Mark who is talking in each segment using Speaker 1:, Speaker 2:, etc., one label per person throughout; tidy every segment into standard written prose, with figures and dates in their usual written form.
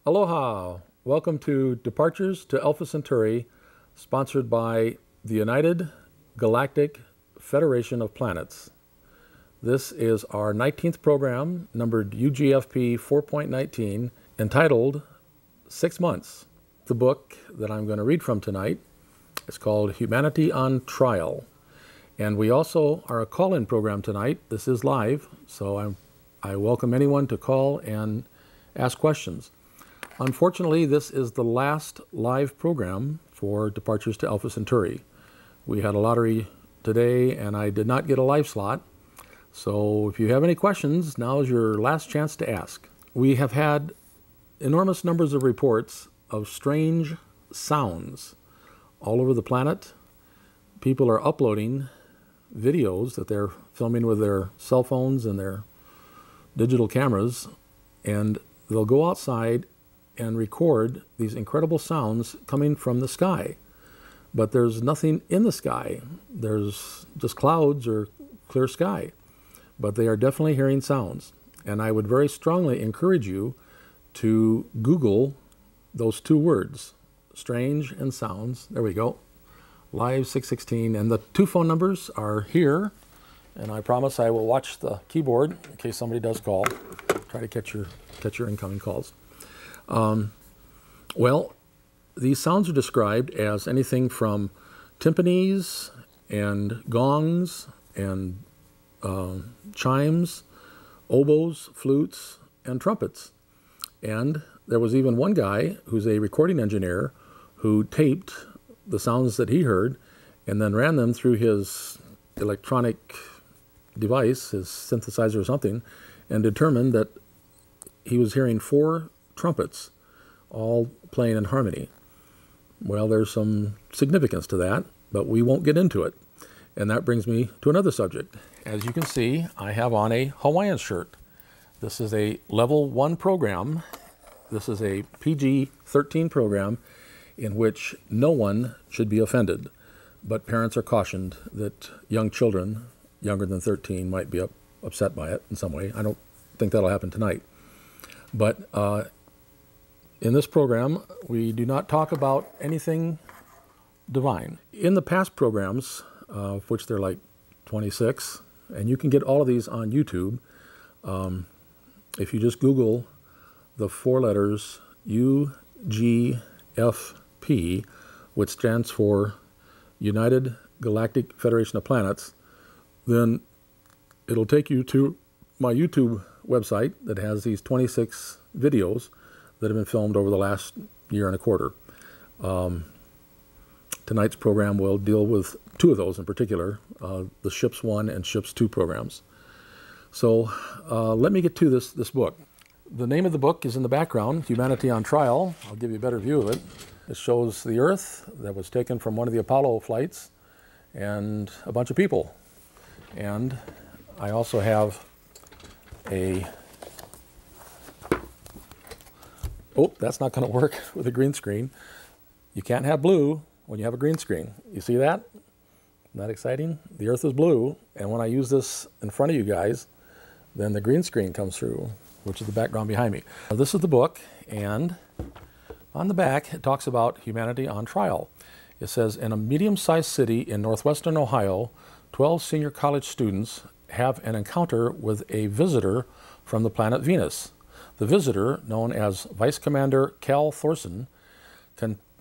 Speaker 1: Aloha! Welcome to Departures to Alpha Centauri, sponsored by the United Galactic Federation of Planets. This is our 19th program, numbered UGFP 4.19, entitled 6 Months. The book that I'm going to read from tonight is called Humanity on Trial. And we also are a call-in program tonight. This is live, so I welcome anyone to call and ask questions. Unfortunately, this is the last live program for Departures to Alpha Centauri. We had a lottery today, and I did not get a live slot. So if you have any questions, now is your last chance to ask. We have had enormous numbers of reports of strange sounds all over the planet. People are uploading videos that they're filming with their cell phones and their digital cameras, and they'll go outside and record these incredible sounds coming from the sky. But there's nothing in the sky. There's just clouds or clear sky. But they are definitely hearing sounds. And I would very strongly encourage you to Google those two words, strange and sounds. There we go. Live 616. And the two phone numbers are here. And I promise I will watch the keyboard in case somebody does call. Try to catch your incoming calls. Well, these sounds are described as anything from timpanis and gongs and chimes, oboes, flutes, and trumpets. And there was even one guy who's a recording engineer who taped the sounds that he heard and then ran them through his electronic device, his synthesizer or something, and determined that he was hearing 4 trumpets all playing in harmony. Well, there's some significance to that, but we won't get into it. And that brings me to another subject. As you can see, I have on a Hawaiian shirt. This is a level 1 program. This is a PG-13 program in which no one should be offended, but parents are cautioned that young children younger than 13 might be upset by it in some way. I don't think that'll happen tonight. But in this program, we do not talk about anything divine. In the past programs, of which there are like 26, and you can get all of these on YouTube, if you just Google the 4 letters UGFP, which stands for United Galactic Federation of Planets, then it'll take you to my YouTube website that has these 26 videos that have been filmed over the last year and a quarter. Tonight's program will deal with 2 of those in particular, the Ships 1 and Ships 2 programs. So let me get to this book. The name of the book is in the background, Humanity on Trial. I'll give you a better view of it. It shows the Earth that was taken from one of the Apollo flights and a bunch of people. And I also have oh, that's not going to work with a green screen. You can't have blue when you have a green screen. You see that? Isn't that exciting? The Earth is blue, and when I use this in front of you guys, then the green screen comes through, which is the background behind me. Now, this is the book, and on the back it talks about humanity on trial. It says, in a medium-sized city in northwestern Ohio, 12 senior college students have an encounter with a visitor from the planet Venus. The visitor, known as Vice Commander Cal Thorson,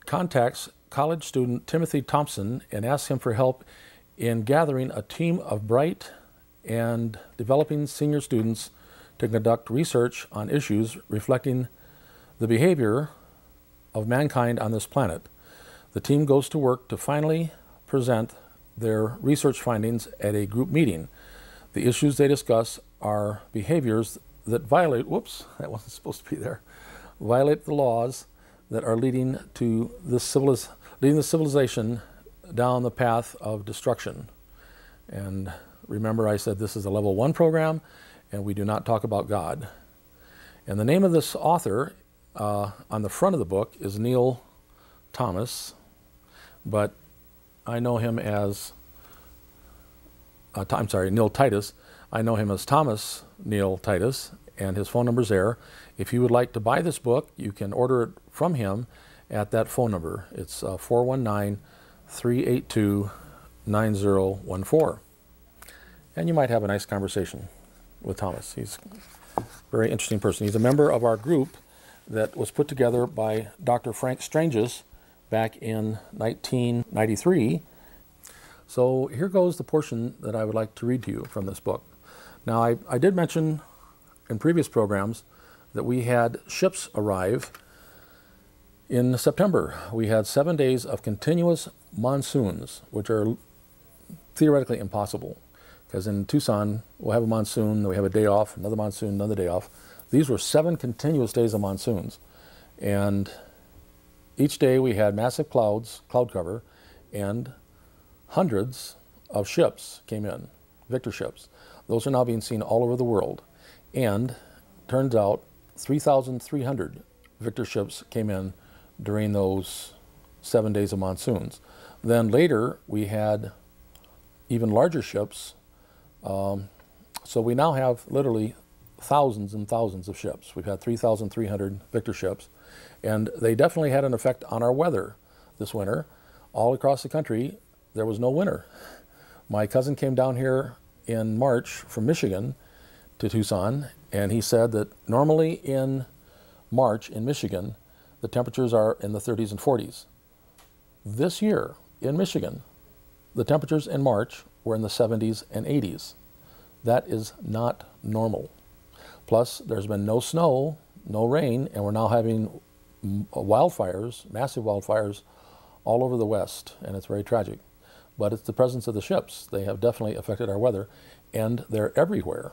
Speaker 1: contacts college student Timothy Thompson and asks him for help in gathering a team of bright and developing senior students to conduct research on issues reflecting the behavior of mankind on this planet. The team goes to work to finally present their research findings at a group meeting. The issues they discuss are behaviors that violate, whoops, that wasn't supposed to be there, violate the laws that are leading to the civilization down the path of destruction. And remember, I said this is a level 1 program, and we do not talk about God. And the name of this author on the front of the book is Neil Thomas, but I know him as, Neil Titus. I know him as Thomas Neil Titus, and his phone number's there. If you would like to buy this book, you can order it from him at that phone number. It's 419-382-9014. And you might have a nice conversation with Thomas. He's a very interesting person. He's a member of our group that was put together by Dr. Frank Stranges back in 1993. So here goes the portion that I would like to read to you from this book. Now, I did mention in previous programs that we had ships arrive in September. We had 7 days of continuous monsoons, which are theoretically impossible, because in Tucson, we'll have a monsoon, then we have a day off, another monsoon, another day off. These were 7 continuous days of monsoons. And each day we had massive cloud cover, and hundreds of ships came in, Victor ships. Those are now being seen all over the world. And turns out 3,300 Victor ships came in during those 7 days of monsoons. Then later we had even larger ships. So we now have literally thousands and thousands of ships. We've had 3,300 Victor ships, and they definitely had an effect on our weather this winter. All across the country, there was no winter. My cousin came down here in March from Michigan to Tucson, and he said that normally in March in Michigan, the temperatures are in the 30s and 40s. This year in Michigan, the temperatures in March were in the 70s and 80s. That is not normal. Plus, there's been no snow, no rain, and we're now having wildfires, massive wildfires, all over the West, and it's very tragic. But it's the presence of the ships. They have definitely affected our weather, and they're everywhere.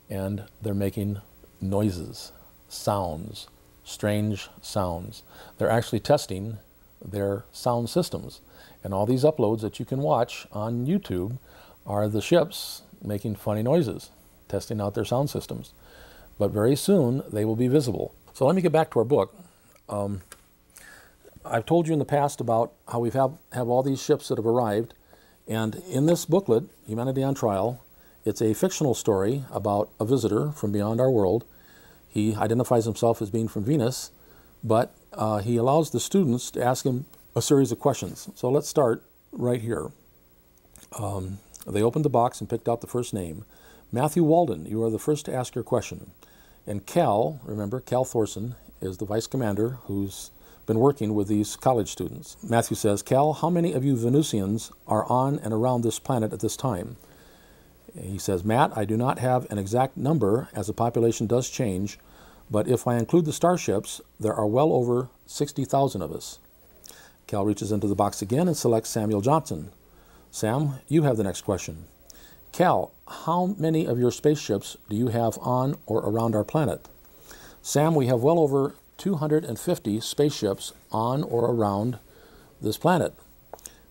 Speaker 1: And they're making noises, sounds, strange sounds. They're actually testing their sound systems. And all these uploads that you can watch on YouTube are the ships making funny noises, testing out their sound systems. But very soon they will be visible. So let me get back to our book. I've told you in the past about how we have all these ships that have arrived, and in this booklet, Humanity on Trial, it's a fictional story about a visitor from beyond our world. He identifies himself as being from Venus, but he allows the students to ask him a series of questions. So let's start right here. They opened the box and picked out the first name. Matthew Walden, you are the first to ask your question. And Cal, remember, Cal Thorson is the vice commander who's been working with these college students. Matthew says, Cal, how many of you Venusians are on and around this planet at this time? He says, Matt, I do not have an exact number as the population does change, but if I include the starships, there are well over 60,000 of us. Cal reaches into the box again and selects Samuel Johnson. Sam, you have the next question. Cal, how many of your spaceships do you have on or around our planet? Sam, we have well over 250 spaceships on or around this planet.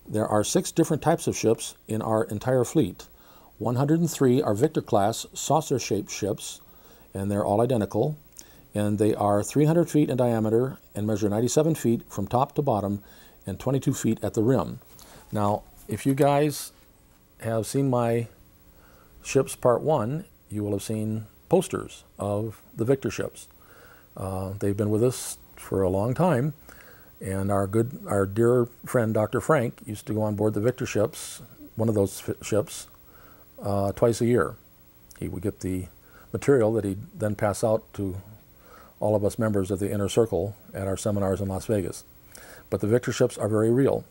Speaker 1: There are 6 different types of ships in our entire fleet. 103 are Victor-class saucer-shaped ships, and they're all identical. And they are 300 feet in diameter and measure 97 feet from top to bottom and 22 feet at the rim. Now, if you guys have seen my ships part 1, you will have seen posters of the Victor ships. They've been with us for a long time, and our dear friend Dr. Frank used to go on board the Victor ships, one of those ships, twice a year. He would get the material that he'd then pass out to all of us members of the inner circle at our seminars in Las Vegas. But the Victor ships are very real.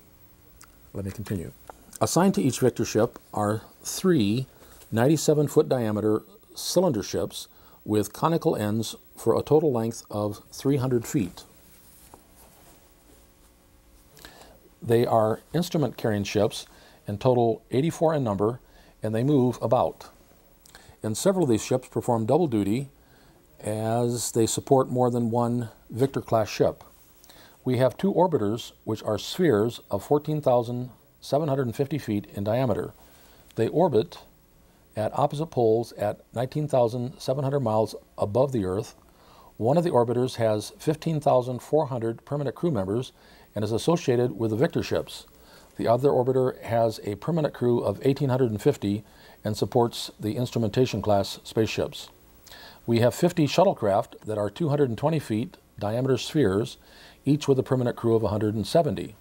Speaker 1: Let me continue. Assigned to each Victor ship are 3 97-foot diameter cylinder ships with conical ends for a total length of 300 feet. They are instrument-carrying ships and total 84 in number, and they move about. And several of these ships perform double duty as they support more than one Victor-class ship. We have 2 orbiters, which are spheres of 14,750 feet in diameter. They orbit at opposite poles at 19,700 miles above the Earth. One of the orbiters has 15,400 permanent crew members and is associated with the Victor ships. The other orbiter has a permanent crew of 1,850 and supports the instrumentation class spaceships. We have 50 shuttlecraft that are 220 feet diameter spheres, each with a permanent crew of 170.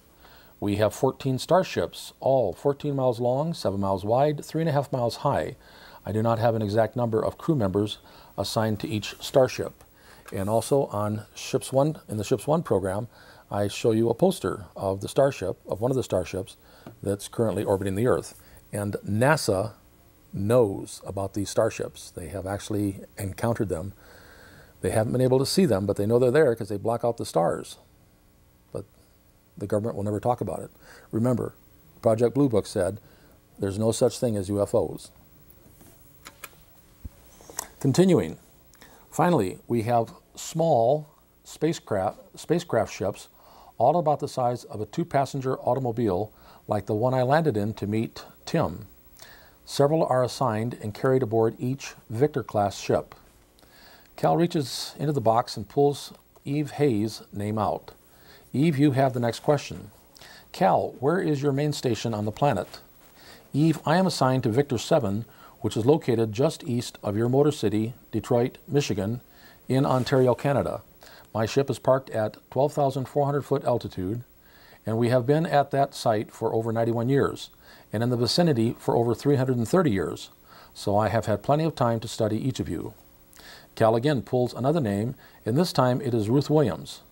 Speaker 1: We have 14 starships, all 14 miles long, 7 miles wide, 3.5 miles high. I do not have an exact number of crew members assigned to each starship. And also on Ships One, in the Ships One program, I show you a poster of the starship, of one of the starships that's currently orbiting the Earth. And NASA knows about these starships. They have actually encountered them. They haven't been able to see them, but they know they're there because they block out the stars. But the government will never talk about it. Remember, Project Blue Book said there's no such thing as UFOs. Continuing. Finally, we have small spacecraft ships, all about the size of a 2-passenger automobile like the one I landed in to meet Tim. Several are assigned and carried aboard each Victor-class ship. Cal reaches into the box and pulls Eve Hayes' name out. Eve, you have the next question. Cal, where is your main station on the planet? Eve, I am assigned to Victor 7, which is located just east of your motor city, Detroit, Michigan, in Ontario, Canada. My ship is parked at 12,400 foot altitude, and we have been at that site for over 91 years, and in the vicinity for over 330 years, so I have had plenty of time to study each of you. Cal again pulls another name, and this time it is Ruth Williams.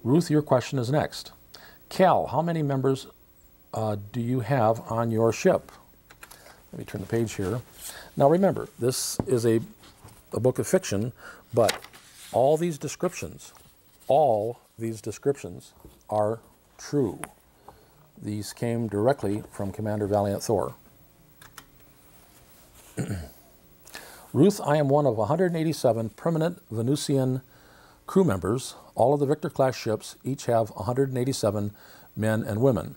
Speaker 1: Ruth, your question is next. Cal, how many members do you have on your ship? Let me turn the page here. Now remember, this is a book of fiction, but all these descriptions are true. These came directly from Commander Valiant Thor. Ruth, I am one of 187 permanent Venusian crew members. All of the Victor-class ships each have 187 men and women.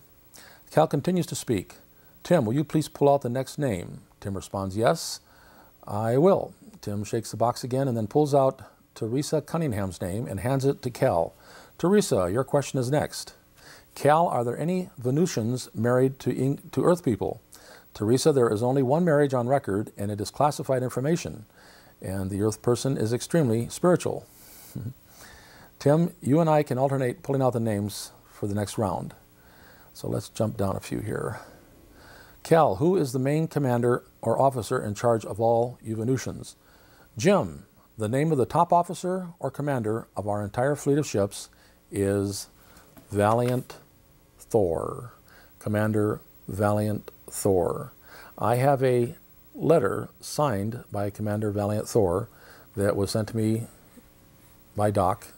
Speaker 1: Cal continues to speak. Tim, will you please pull out the next name? Tim responds, yes, I will. Tim shakes the box again and then pulls out Teresa Cunningham's name and hands it to Cal. Teresa, your question is next. Cal, are there any Venusians married to Earth people? Teresa, there is only one marriage on record, and it is classified information, and the Earth person is extremely spiritual. Tim, you and I can alternate pulling out the names for the next round. So let's jump down a few here. Cal, who is the main commander or officer in charge of all you Venusians? Jim, the name of the top officer or commander of our entire fleet of ships is Valiant Thor. Commander Valiant Thor. I have a letter signed by Commander Valiant Thor that was sent to me by Doc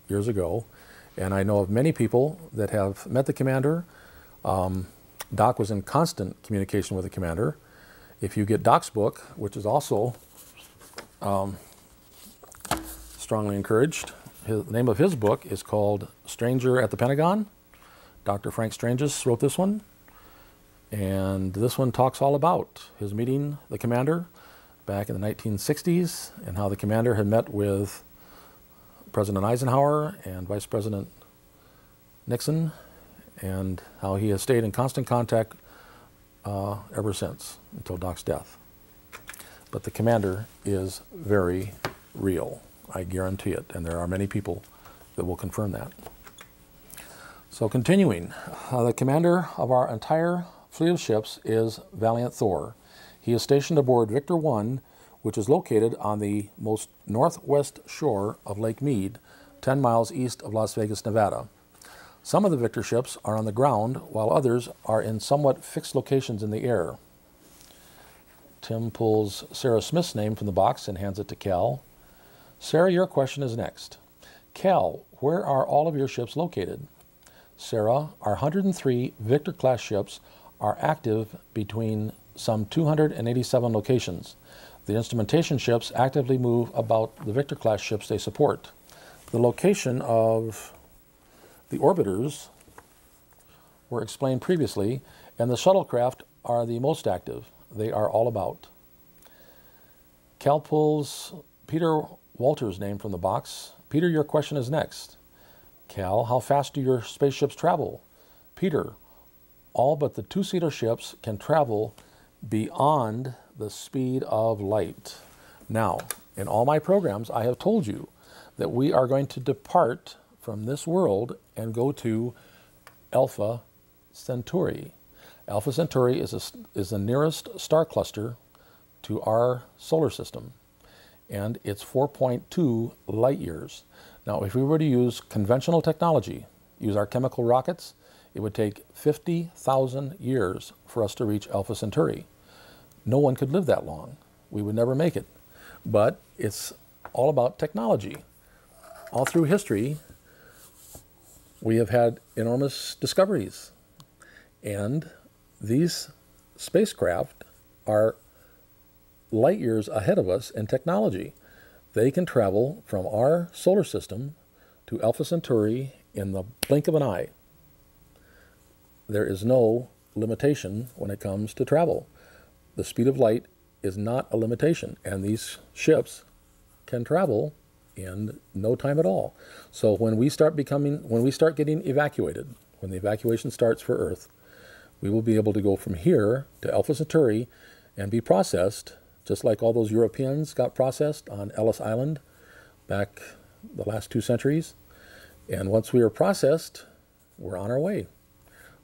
Speaker 1: years ago, and I know of many people that have met the commander. Doc was in constant communication with the commander. If you get Doc's book, which is also strongly encouraged, the name of his book is called Stranger at the Pentagon. Dr. Frank Stranges wrote this one, and this one talks all about his meeting the commander back in the 1960s and how the commander had met with President Eisenhower and Vice President Nixon, and how he has stayed in constant contact ever since, until Doc's death. But the commander is very real. I guarantee it, and there are many people that will confirm that. So continuing, the commander of our entire fleet of ships is Valiant Thor. He is stationed aboard Victor 1, which is located on the most northwest shore of Lake Mead, 10 miles east of Las Vegas, Nevada. Some of the Victor ships are on the ground, while others are in somewhat fixed locations in the air. Tim pulls Sarah Smith's name from the box and hands it to Cal. Sarah, your question is next. Cal, where are all of your ships located? Sarah, our 103 Victor-class ships are active between some 287 locations. The instrumentation ships actively move about the Victor-class ships they support. The location of the orbiters were explained previously, and the shuttlecraft are the most active. They are all about. Cal pulls Peter Walter's name from the box. Peter, your question is next. Cal, how fast do your spaceships travel? Peter, all but the two-seater ships can travel beyond the speed of light. Now, In all my programs, I have told you that we are going to depart from this world and go to Alpha Centauri. Alpha Centauri is the nearest star cluster to our solar system, and it's 4.2 light years. Now, if we were to use conventional technology, use our chemical rockets, it would take 50,000 years for us to reach Alpha Centauri. No one could live that long. We would never make it. But it's all about technology. All through history, we have had enormous discoveries. And these spacecraft are light years ahead of us in technology. They can travel from our solar system to Alpha Centauri in the blink of an eye. There is no limitation when it comes to travel. The speed of light is not a limitation, and these ships can travel in no time at all. So when we start getting evacuated, when the evacuation starts for Earth, we will be able to go from here to Alpha Centauri and be processed, just like all those Europeans got processed on Ellis Island back the last 2 centuries. And once we are processed, we're on our way.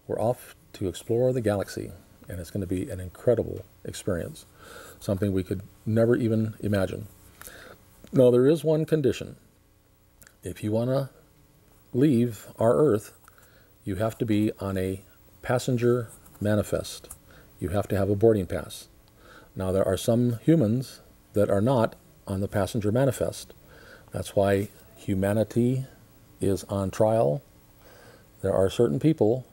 Speaker 1: We're off to explore the galaxy, and it's going to be an incredible experience, something we could never even imagine. No, there is one condition. If you want to leave our Earth, you have to be on a passenger manifest. You have to have a boarding pass. Now, there are some humans that are not on the passenger manifest. That's why humanity is on trial. There are certain people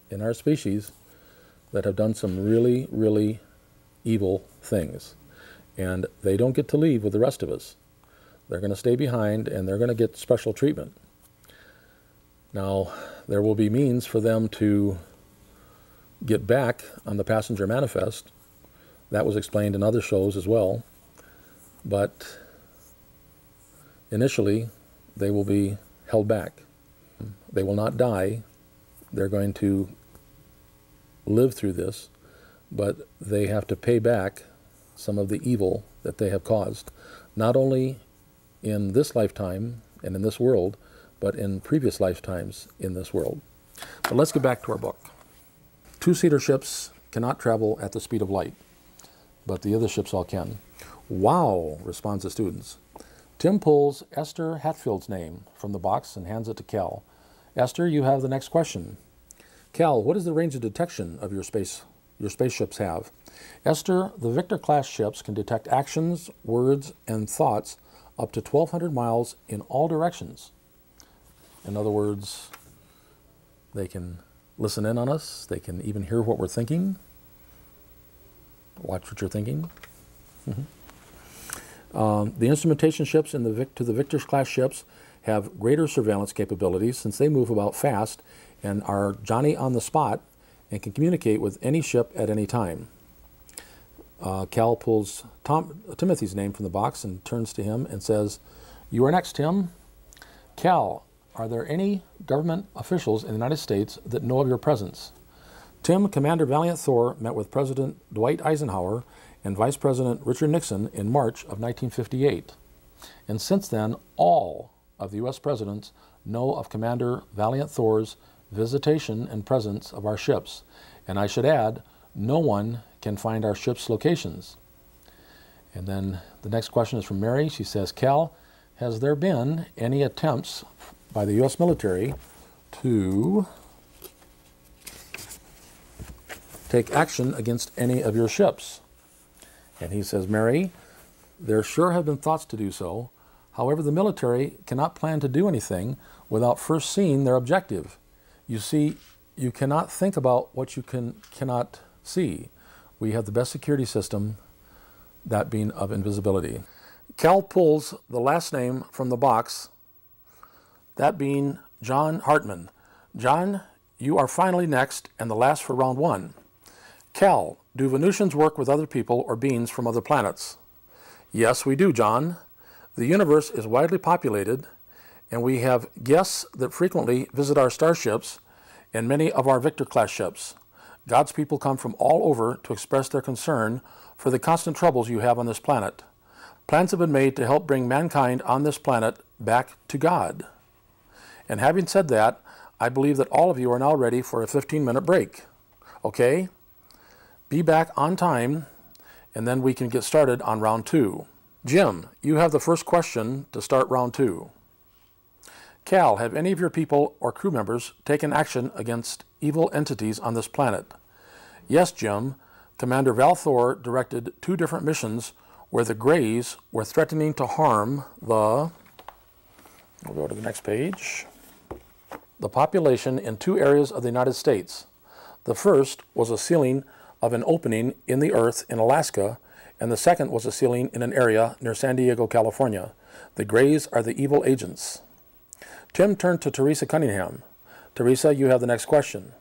Speaker 1: in our species that have done some really, really evil things. And they don't get to leave with the rest of us. They're going to stay behind, and they're going to get special treatment. Now, there will be means for them to get back on the passenger manifest. That was explained in other shows as well. But initially, they will be held back. They will not die. They're going to live through this, but they have to pay back some of the evil that they have caused, not only in this lifetime and in this world, but in previous lifetimes in this world. But let's get back to our book. 2-seater ships cannot travel at the speed of light, but the other ships all can. Wow, responds the students. Tim pulls Esther Hatfield's name from the box and hands it to Cal. Esther, you have the next question. Cal, what is the range of detection of your spaceships have? Esther, the Victor-class ships can detect actions, words, and thoughts up to 1,200 miles in all directions. In other words, they can listen in on us. They can even hear what we're thinking. Watch what you're thinking. The instrumentation ships to the Victor-class ships have greater surveillance capabilities since they move about fast and are Johnny on the spot and can communicate with any ship at any time. Cal pulls Timothy's name from the box and turns to him and says, "You are next, Tim." Cal, are there any government officials in the United States that know of your presence? Tim, Commander Valiant Thor met with President Dwight Eisenhower and Vice President Richard Nixon in March of 1958. And since then, all of the U.S. presidents know of Commander Valiant Thor's visitation and presence of our ships. And I should add, no one can find our ships' locations. And then the next question is from Mary. She says, Cal, has there been any attempts by the U.S. military to take action against any of your ships? And he says, Mary, there sure have been thoughts to do so. However, the military cannot plan to do anything without first seeing their objective. You see, you cannot think about what you cannot see. We have the best security system, that being of invisibility. Cal pulls the last name from the box, that being John Hartman. John, you are finally next and the last for round 1. Cal, do Venusians work with other people or beings from other planets? Yes, we do, John. The universe is widely populated, and we have guests that frequently visit our starships and many of our Victor-class ships. God's people come from all over to express their concern for the constant troubles you have on this planet. Plans have been made to help bring mankind on this planet back to God. And having said that, I believe that all of you are now ready for a 15-minute break. Okay? Be back on time, and then we can get started on round 2. Jim, you have the first question to start round 2. Cal, have any of your people or crew members taken action against evil entities on this planet? Yes, Jim. Commander Val Thor directed 2 different missions where the Greys were threatening to harm the... We'll go to the next page. The population in 2 areas of the United States. The first was a sealing of an opening in the earth in Alaska, and the second was a sealing in an area near San Diego, California. The Greys are the evil agents. Tim turned to Teresa Cunningham. Teresa, you have the next question.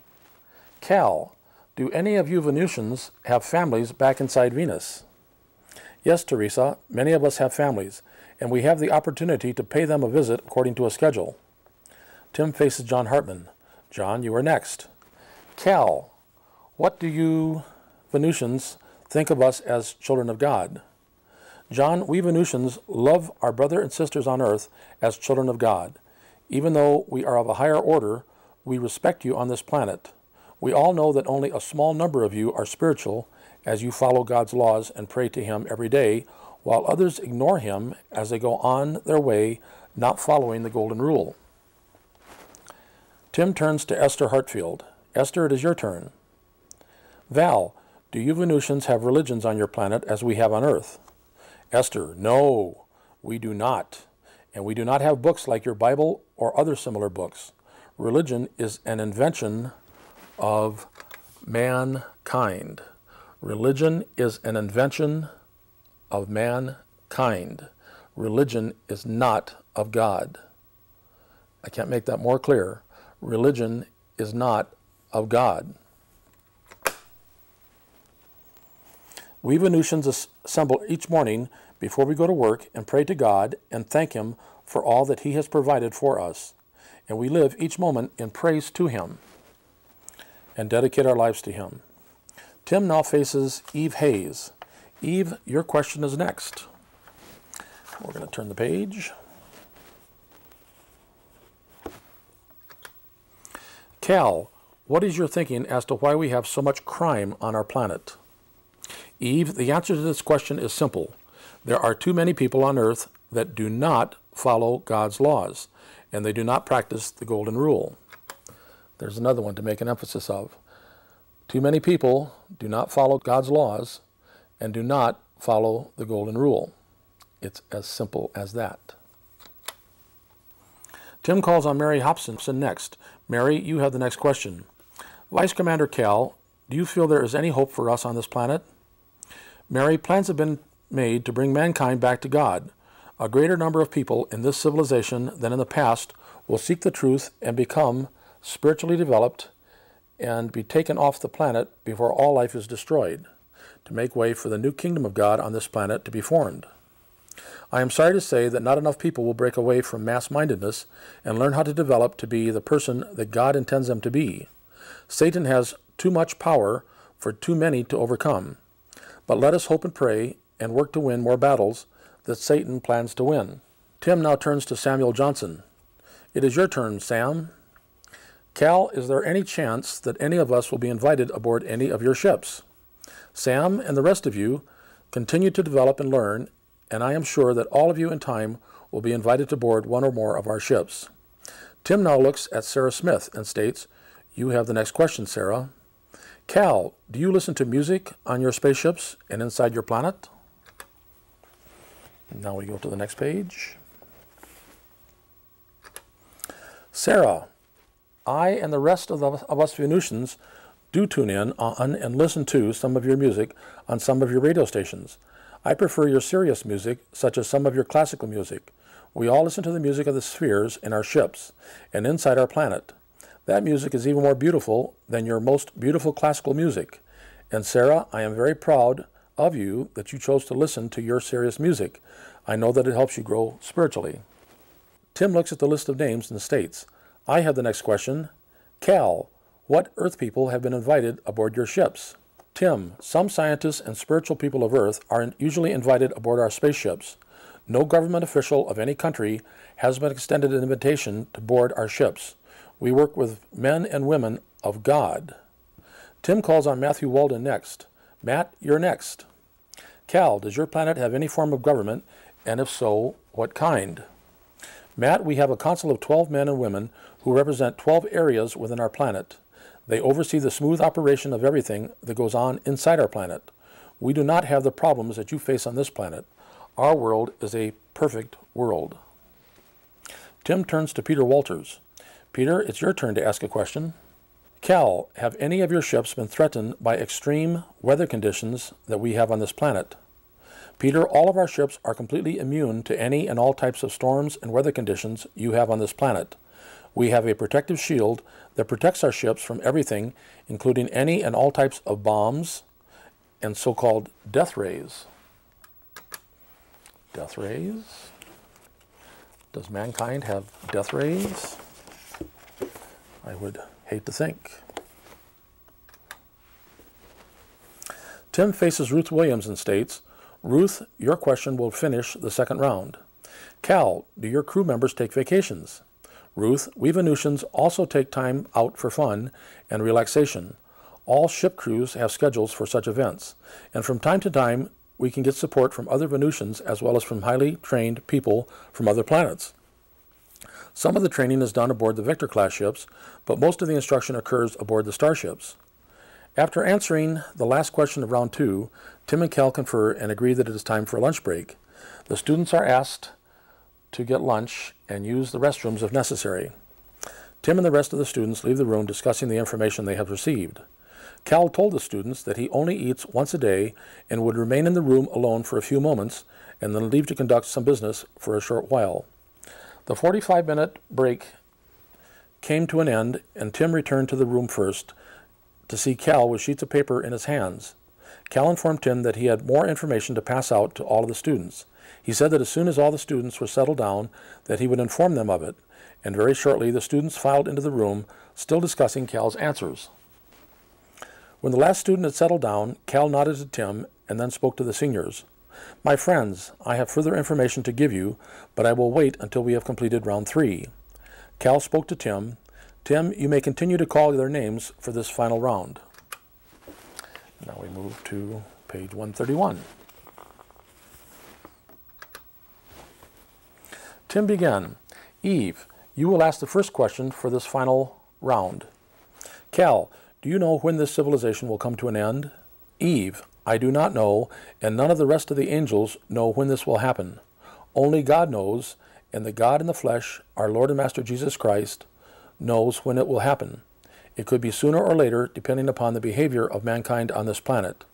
Speaker 1: Cal, do any of you Venusians have families back inside Venus? Yes, Teresa, many of us have families, and we have the opportunity to pay them a visit according to a schedule. Tim faces John Hartman. John, you are next. Cal, what do you Venusians think of us as children of God? John, we Venusians love our brother and sisters on earth as children of God. Even though we are of a higher order, we respect you on this planet. We all know that only a small number of you are spiritual as you follow God's laws and pray to Him every day, while others ignore Him as they go on their way, not following the Golden Rule. Tim turns to Esther Hartfield. Esther, it is your turn. Val, do you Venusians have religions on your planet as we have on Earth? Esther, no, we do not. And we do not have books like your Bible or other similar books. Religion is an invention of mankind. Religion is an invention of mankind. Religion is not of God. I can't make that more clear. Religion is not of God. We Venusians assemble each morning before we go to work and pray to God and thank Him for all that He has provided for us. And we live each moment in praise to Him and dedicate our lives to Him. Tim now faces Eve Hayes. Eve, your question is next. We're going to turn the page. Cal, what is your thinking as to why we have so much crime on our planet? Eve, the answer to this question is simple. There are too many people on earth that do not follow God's laws, and they do not practice the Golden Rule. There's another one to make an emphasis of. Too many people do not follow God's laws and do not follow the Golden Rule. It's as simple as that. Tim calls on Mary Hobson next. Mary, you have the next question. Vice Commander Cal, do you feel there is any hope for us on this planet? Mary, plans have been made to bring mankind back to God. A greater number of people in this civilization than in the past will seek the truth and become spiritually developed and be taken off the planet before all life is destroyed, to make way for the new kingdom of God on this planet to be formed. I am sorry to say that not enough people will break away from mass-mindedness and learn how to develop to be the person that God intends them to be. Satan has too much power for too many to overcome. But let us hope and pray and work to win more battles that Satan plans to win. Tim now turns to Samuel Johnson. It is your turn, Sam. Cal, is there any chance that any of us will be invited aboard any of your ships? Sam and the rest of you continue to develop and learn, and I am sure that all of you in time will be invited to board one or more of our ships. Tim now looks at Sarah Smith and states, you have the next question, Sarah. Cal, do you listen to music on your spaceships and inside your planet? Now we go to the next page. Sarah, I and the rest of us Venusians do tune in on and listen to some of your music on some of your radio stations. I prefer your serious music, such as some of your classical music. We all listen to the music of the spheres in our ships and inside our planet. That music is even more beautiful than your most beautiful classical music. And Sarah, I am very proud of you that you chose to listen to your serious music. I know that it helps you grow spiritually. Tim looks at the list of names and states, I have the next question. Cal, what Earth people have been invited aboard your ships? Tim, some scientists and spiritual people of Earth are usually invited aboard our spaceships. No government official of any country has been extended an invitation to board our ships. We work with men and women of God. Tim calls on Matthew Walden next. Matt, you're next. Cal, does your planet have any form of government, and if so, what kind? Matt, we have a council of 12 men and women who represent 12 areas within our planet. They oversee the smooth operation of everything that goes on inside our planet. We do not have the problems that you face on this planet. Our world is a perfect world. Tim turns to Peter Walters. Peter, it's your turn to ask a question. Cal, have any of your ships been threatened by extreme weather conditions that we have on this planet? Peter, all of our ships are completely immune to any and all types of storms and weather conditions you have on this planet. We have a protective shield that protects our ships from everything, including any and all types of bombs and so-called death rays. Death rays? Does mankind have death rays? I would hate to think. Tim faces Ruth Williams and states, Ruth, your question will finish the second round. Cal, do your crew members take vacations? Ruth, we Venusians also take time out for fun and relaxation. All ship crews have schedules for such events, and from time to time we can get support from other Venusians as well as from highly trained people from other planets. Some of the training is done aboard the Victor-class ships, but most of the instruction occurs aboard the starships. After answering the last question of round 2, Tim and Cal confer and agree that it is time for a lunch break. The students are asked to get lunch and use the restrooms if necessary. Tim and the rest of the students leave the room discussing the information they have received. Cal told the students that he only eats once a day and would remain in the room alone for a few moments and then leave to conduct some business for a short while. The 45-minute break came to an end, and Tim returned to the room first to see Cal with sheets of paper in his hands. Cal informed Tim that he had more information to pass out to all of the students. He said that as soon as all the students were settled down, that he would inform them of it, and very shortly the students filed into the room, still discussing Cal's answers. When the last student had settled down, Cal nodded to Tim and then spoke to the seniors. My friends, I have further information to give you, but I will wait until we have completed round 3. Cal spoke to Tim. Tim, you may continue to call their names for this final round. Now we move to page 131. Tim began. Eve, you will ask the first question for this final round. Cal, do you know when this civilization will come to an end? Eve, I do not know, and none of the rest of the angels know when this will happen. Only God knows, and the God in the flesh, our Lord and Master Jesus Christ, knows when it will happen. It could be sooner or later, depending upon the behavior of mankind on this planet.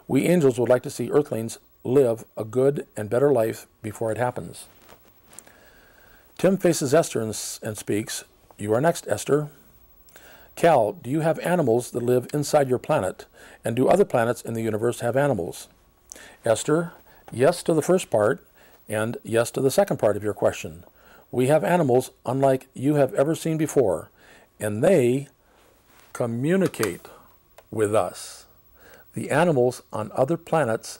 Speaker 1: We angels would like to see earthlings live a good and better life before it happens. Tim faces Esther and speaks. You are next, Esther. Cal, do you have animals that live inside your planet? And do other planets in the universe have animals? Esther, yes to the first part, and yes to the second part of your question. We have animals unlike you have ever seen before, and they communicate with us. The animals on other planets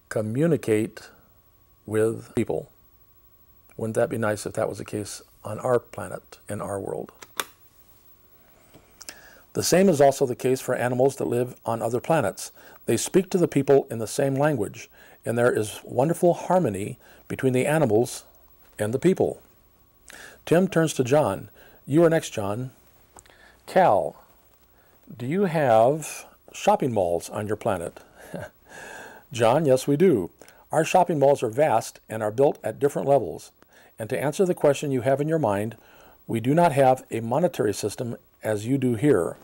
Speaker 1: communicate with people. Wouldn't that be nice if that was the case on our planet, in our world? The same is also the case for animals that live on other planets. They speak to the people in the same language, and there is wonderful harmony between the animals and the people. Tim turns to John. You are next, John. Cal, do you have shopping malls on your planet? John, yes we do. Our shopping malls are vast and are built at different levels. And to answer the question you have in your mind, we do not have a monetary system as you do here.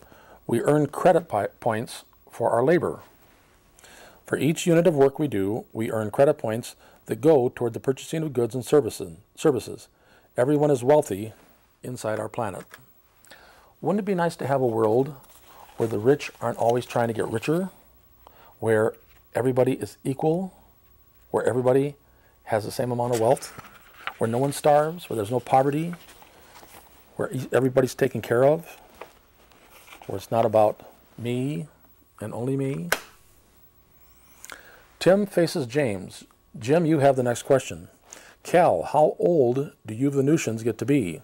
Speaker 1: We earn credit points for our labor. For each unit of work we do, we earn credit points that go toward the purchasing of goods and services. Everyone is wealthy inside our planet. Wouldn't it be nice to have a world where the rich aren't always trying to get richer, where everybody is equal, where everybody has the same amount of wealth, where no one starves, where there's no poverty, where everybody's taken care of, where it's not about me and only me? Tim faces James. Jim, you have the next question. Cal, how old do you Venusians get to be?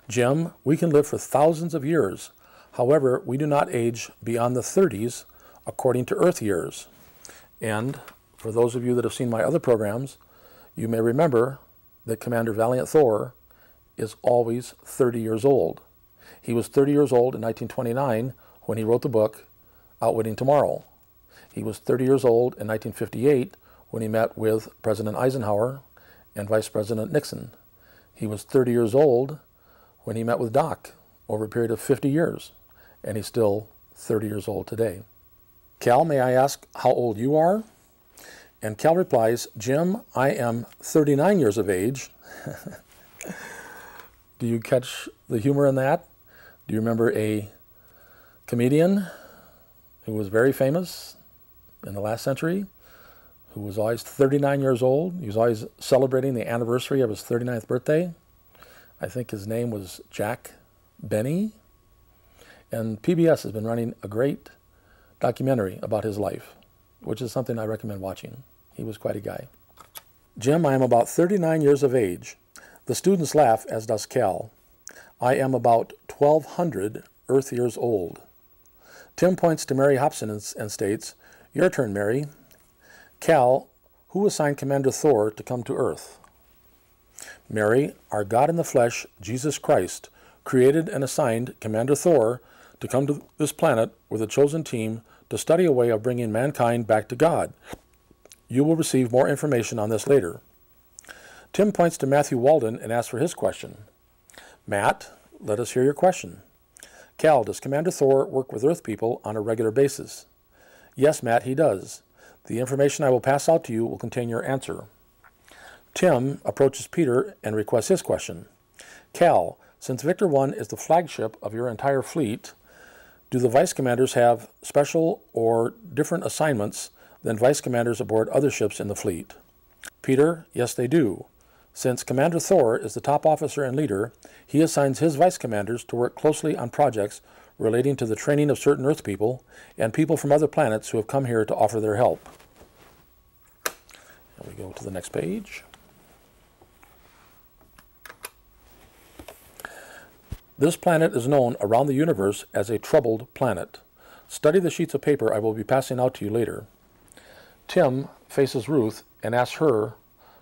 Speaker 1: Jim, we can live for thousands of years. However, we do not age beyond the 30s according to Earth years. And for those of you that have seen my other programs, you may remember that Commander Valiant Thor is always 30 years old. He was 30 years old in 1929 when he wrote the book Outwitting Tomorrow. He was 30 years old in 1958 when he met with President Eisenhower and Vice President Nixon. He was 30 years old when he met with Doc over a period of 50 years, and he's still 30 years old today. Cal, may I ask how old you are? And Cal replies, Jim, I am 39 years of age. Do you catch the humor in that? Do you remember a comedian who was very famous in the last century, who was always 39 years old? He was always celebrating the anniversary of his 39th birthday. I think his name was Jack Benny. And PBS has been running a great documentary about his life, which is something I recommend watching. He was quite a guy. Jim, I am about 39 years of age. The students laugh, as does Cal. I am about 1,200 Earth years old. Tim points to Mary Hobson and states, your turn, Mary. Cal, who assigned Commander Thor to come to Earth? Mary, our God in the flesh, Jesus Christ, created and assigned Commander Thor to come to this planet with a chosen team to study a way of bringing mankind back to God. You will receive more information on this later. Tim points to Matthew Walden and asks for his question. Matt, let us hear your question. Cal, does Commander Thor work with Earth people on a regular basis? Yes, Matt, he does. The information I will pass out to you will contain your answer. Tim approaches Peter and requests his question. Cal, since Victor 1 is the flagship of your entire fleet, do the vice commanders have special or different assignments than vice commanders aboard other ships in the fleet? Peter, yes, they do. Since Commander Thor is the top officer and leader, he assigns his vice commanders to work closely on projects relating to the training of certain Earth people and people from other planets who have come here to offer their help. And we go to the next page. This planet is known around the universe as a troubled planet. Study the sheets of paper I will be passing out to you later. Tim faces Ruth and asks her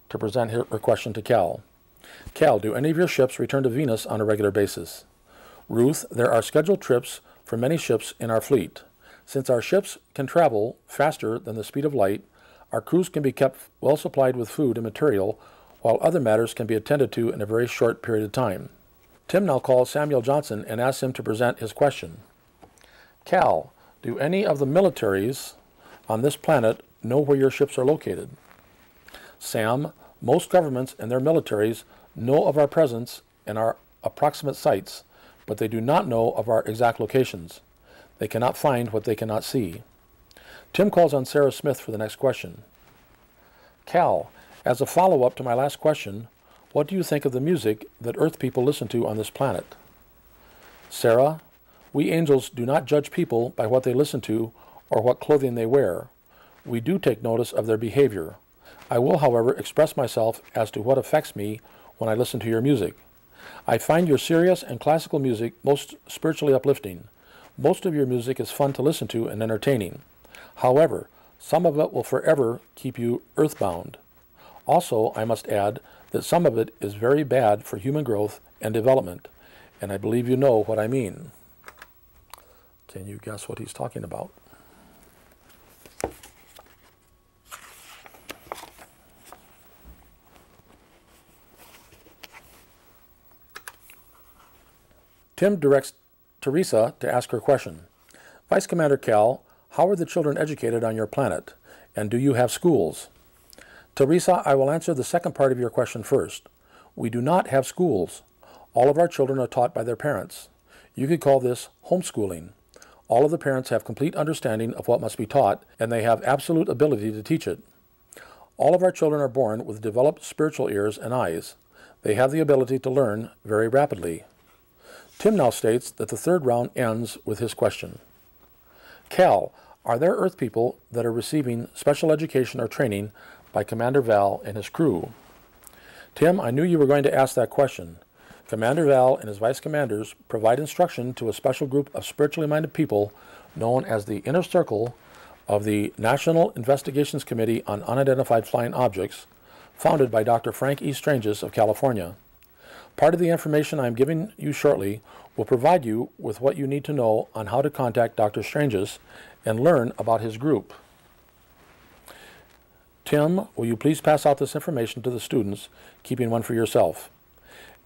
Speaker 1: to present her question to Cal. Cal, do any of your ships return to Venus on a regular basis? Ruth, there are scheduled trips for many ships in our fleet. Since our ships can travel faster than the speed of light, our crews can be kept well supplied with food and material, while other matters can be attended to in a very short period of time. Tim now calls Samuel Johnson and asks him to present his question. Cal, do any of the militaries on this planet know where your ships are located? Sam, most governments and their militaries know of our presence and our approximate sites, but they do not know of our exact locations. They cannot find what they cannot see. Tim calls on Sarah Smith for the next question. Cal, as a follow-up to my last question, what do you think of the music that Earth people listen to on this planet? Sarah, we angels do not judge people by what they listen to or what clothing they wear. We do take notice of their behavior. I will, however, express myself as to what affects me when I listen to your music. I find your serious and classical music most spiritually uplifting. Most of your music is fun to listen to and entertaining. However, some of it will forever keep you earthbound. Also, I must add that some of it is very bad for human growth and development, and I believe you know what I mean. Can you guess what he's talking about? Tim directs Teresa to ask her question. Vice Commander Cal, how are the children educated on your planet, and do you have schools? Teresa, I will answer the second part of your question first. We do not have schools. All of our children are taught by their parents. You could call this homeschooling. All of the parents have complete understanding of what must be taught, and they have absolute ability to teach it. All of our children are born with developed spiritual ears and eyes. They have the ability to learn very rapidly. Tim now states that the third round ends with his question. Cal, Are there Earth people that are receiving special education or training by Commander Val and his crew? Tim, I knew you were going to ask that question. Commander Val and his vice commanders provide instruction to a special group of spiritually minded people known as the Inner Circle of the National Investigations Committee on Unidentified Flying Objects, founded by Dr. Frank E. Stranges of California. Part of the information I am giving you shortly will provide you with what you need to know on how to contact Dr. Stranges and learn about his group. Tim, will you please pass out this information to the students, keeping one for yourself?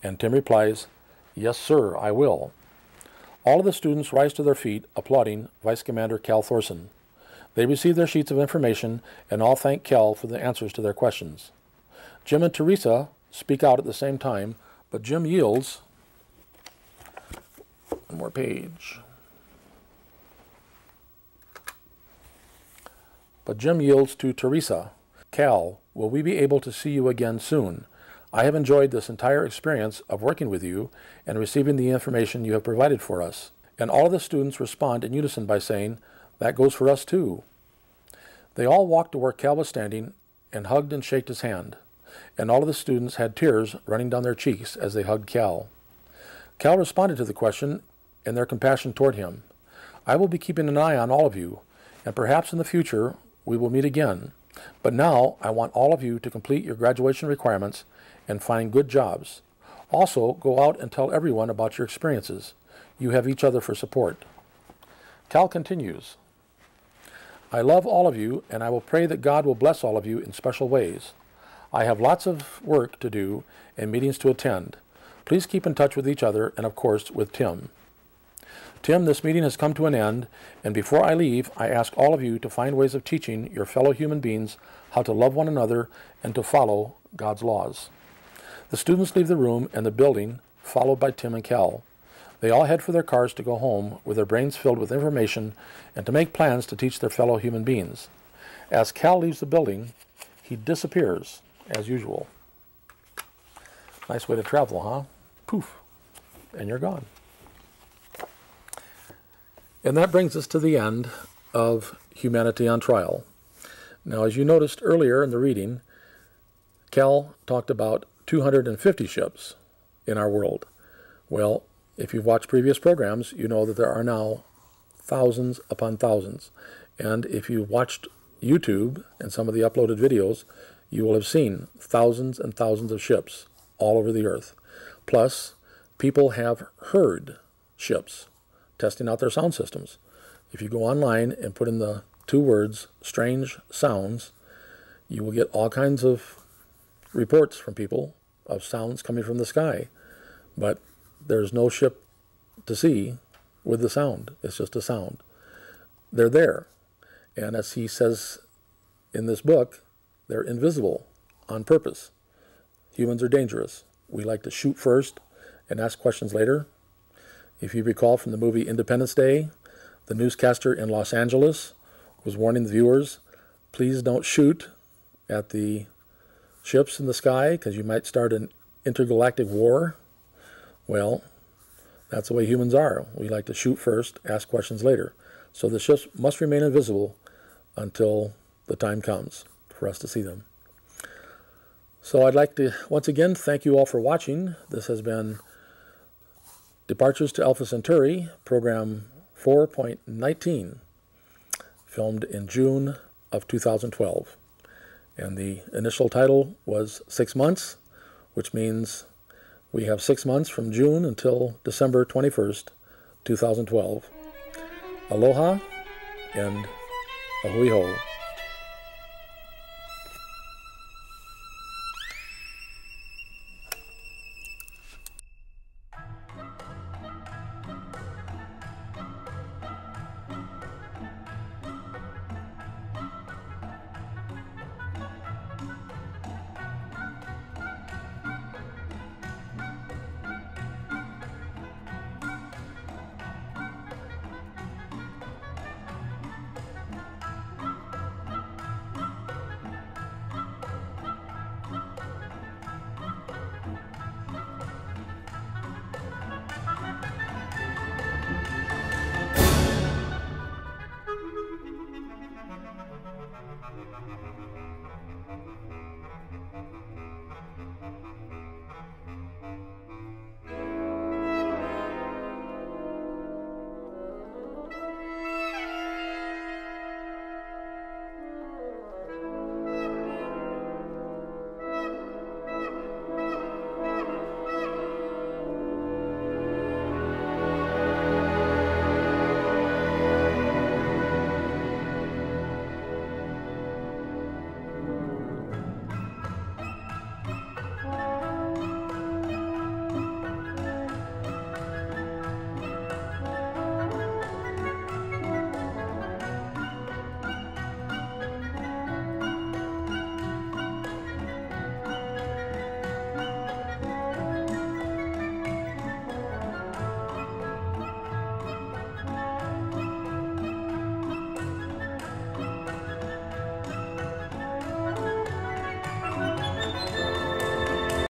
Speaker 1: And Tim replies, yes, sir, I will. All of the students rise to their feet, applauding Vice Commander Cal Thorson. They receive their sheets of information and all thank Cal for the answers to their questions. Jim and Teresa speak out at the same time, but Jim yields. One more page. But Jim yields to Teresa. Cal, will we be able to see you again soon? I have enjoyed this entire experience of working with you and receiving the information you have provided for us. And all of the students respond in unison by saying, that goes for us too. They all walked to where Cal was standing and hugged and shook his hand. And all of the students had tears running down their cheeks as they hugged Cal. Cal responded to the question and their compassion toward him. I will be keeping an eye on all of you, and perhaps in the future we will meet again. But now I want all of you to complete your graduation requirements and find good jobs. Also, go out and tell everyone about your experiences. You have each other for support. Cal continues, I love all of you, and I will pray that God will bless all of you in special ways. I have lots of work to do and meetings to attend. Please keep in touch with each other and, of course, with Tim. Tim, this meeting has come to an end, and before I leave, I ask all of you to find ways of teaching your fellow human beings how to love one another and to follow God's laws. The students leave the room and the building, followed by Tim and Cal. They all head for their cars to go home with their brains filled with information and to make plans to teach their fellow human beings. As Cal leaves the building, he disappears, as usual. Nice way to travel, huh? Poof, and you're gone. And that brings us to the end of Humanity on Trial. Now, as you noticed earlier in the reading, Cal talked about 250 ships in our world. Well, if you've watched previous programs, you know that there are now thousands upon thousands. And if you watched YouTube and some of the uploaded videos, you will have seen thousands and thousands of ships all over the earth. Plus, people have heard ships testing out their sound systems. If you go online and put in the 2 words, strange sounds, you will get all kinds of reports from people of sounds coming from the sky. But there's no ship to see with the sound. It's just a sound. They're there. And as he says in this book, they're invisible on purpose. Humans are dangerous. We like to shoot first and ask questions later. If you recall from the movie Independence Day, the newscaster in Los Angeles was warning the viewers, please don't shoot at the ships in the sky because you might start an intergalactic war. Well, that's the way humans are. We like to shoot first, ask questions later. So the ships must remain invisible until the time comes for us to see them. So I'd like to once again thank you all for watching. This has been Departures to Alpha Centauri, program 4.19, filmed in June of 2012. And the initial title was 6 months, which means we have 6 months from June until December 21st, 2012. Aloha and ahui ho.